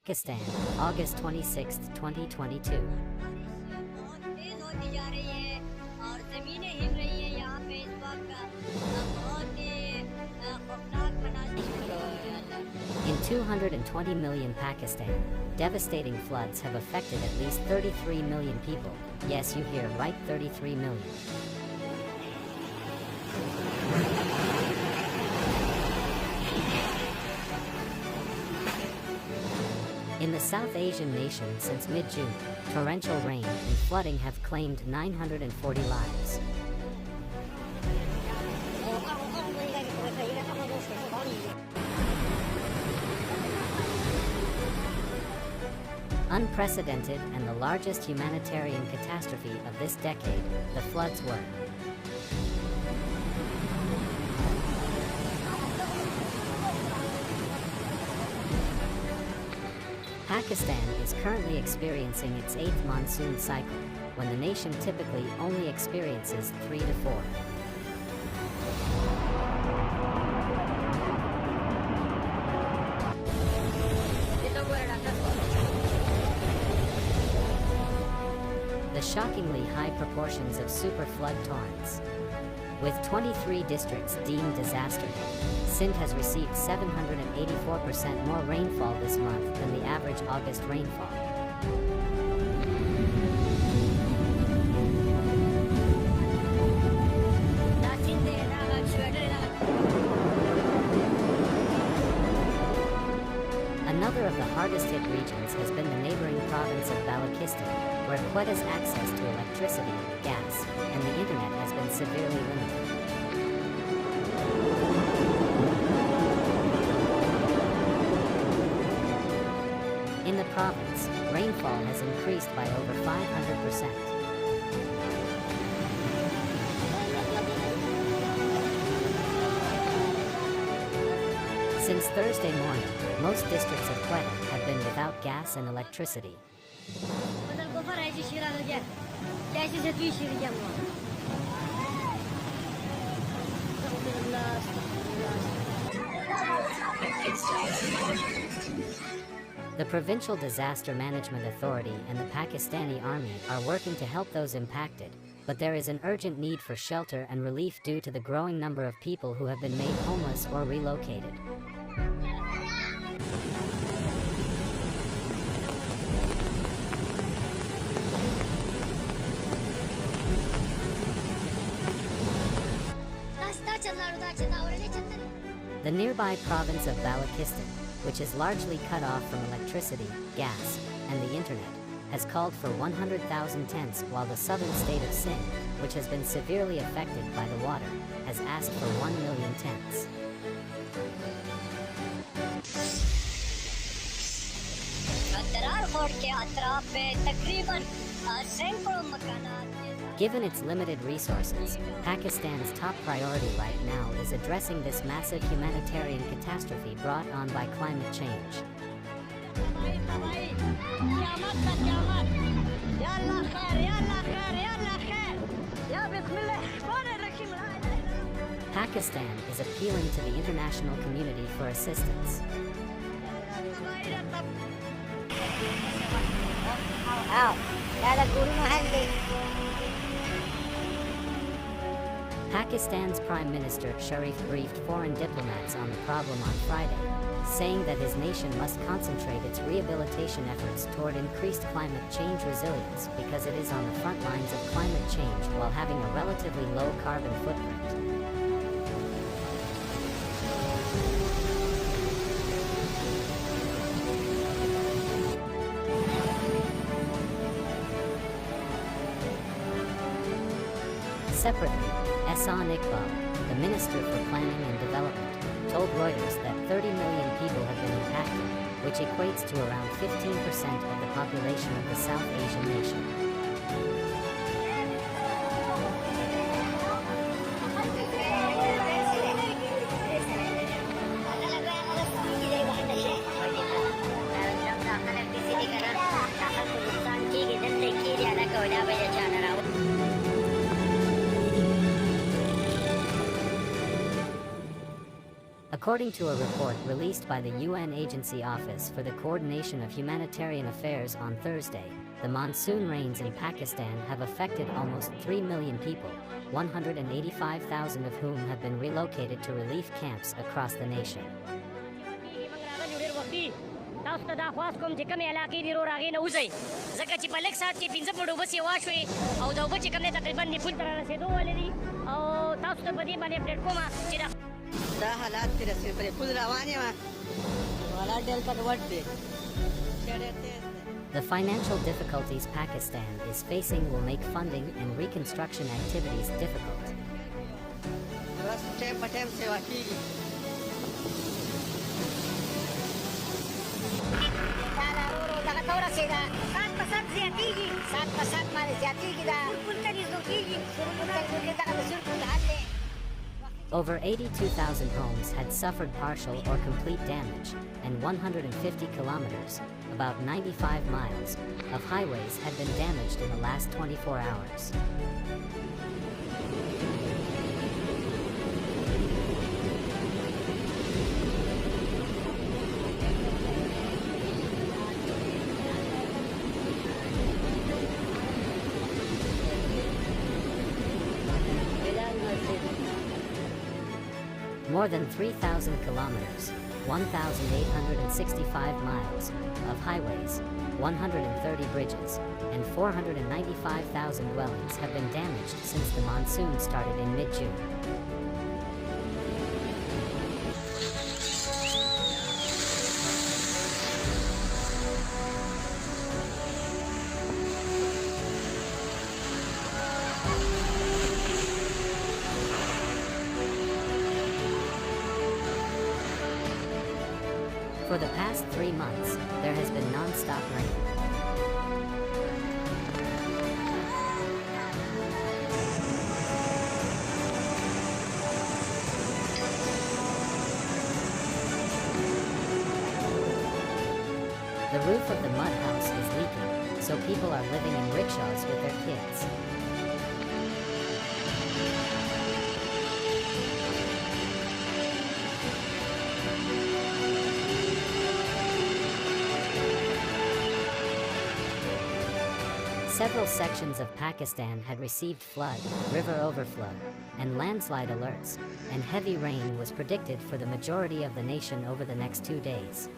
Pakistan, August 26, 2022. In 220 million Pakistan, devastating floods have affected at least 33 million people. Yes, you hear right, 33 million. In the South Asian nation since mid-June, torrential rain and flooding have claimed 940 lives. Unprecedented and the largest humanitarian catastrophe of this decade, the floods were. Pakistan is currently experiencing its 8th monsoon cycle, when the nation typically only experiences 3 to 4. The shockingly high proportions of super flood torrents. With 23 districts deemed disaster, Sindh has received 784% more rainfall this month than the average August rainfall. Another of the hardest hit regions has been the neighboring province of Balochistan, where Quetta's access to electricity, gas, and the internet has been severely limited. In the province, rainfall has increased by over 500%. Since Thursday morning, most districts of Quetta have been without gas and electricity. The Provincial Disaster Management Authority and the Pakistani Army are working to help those impacted, but there is an urgent need for shelter and relief due to the growing number of people who have been made homeless or relocated. The nearby province of Balochistan, which is largely cut off from electricity, gas, and the internet, has called for 100,000 tents, while the southern state of Sindh, which has been severely affected by the water, has asked for 1 million tents. Given its limited resources, Pakistan's top priority right now is addressing this massive humanitarian catastrophe brought on by climate change. Pakistan is appealing to the international community for assistance. Pakistan's Prime Minister Sharif briefed foreign diplomats on the problem on Friday, saying that his nation must concentrate its rehabilitation efforts toward increased climate change resilience because it is on the front lines of climate change while having a relatively low carbon footprint. Separately, Ehsan Iqbal, the Minister for Planning and Development, told Reuters that 30 million people have been impacted, which equates to around 15% of the population of the South Asian nation. According to a report released by the UN Agency Office for the Coordination of Humanitarian Affairs on Thursday, the monsoon rains in Pakistan have affected almost 3 million people, 185,000 of whom have been relocated to relief camps across the nation. The financial difficulties Pakistan is facing will make funding and reconstruction activities difficult. Over 82,000 homes had suffered partial or complete damage, and 150 kilometers, about 95 miles, of highways had been damaged in the last 24 hours. More than 3,000 kilometers, 1,865 miles, of highways, 130 bridges, and 495,000 dwellings have been damaged since the monsoon started in mid-June. For the past 3 months, there has been non-stop rain. The roof of the mud house is leaking, so people are living in rickshaws with their kids. Several sections of Pakistan had received flood, river overflow, and landslide alerts, and heavy rain was predicted for the majority of the nation over the next 2 days.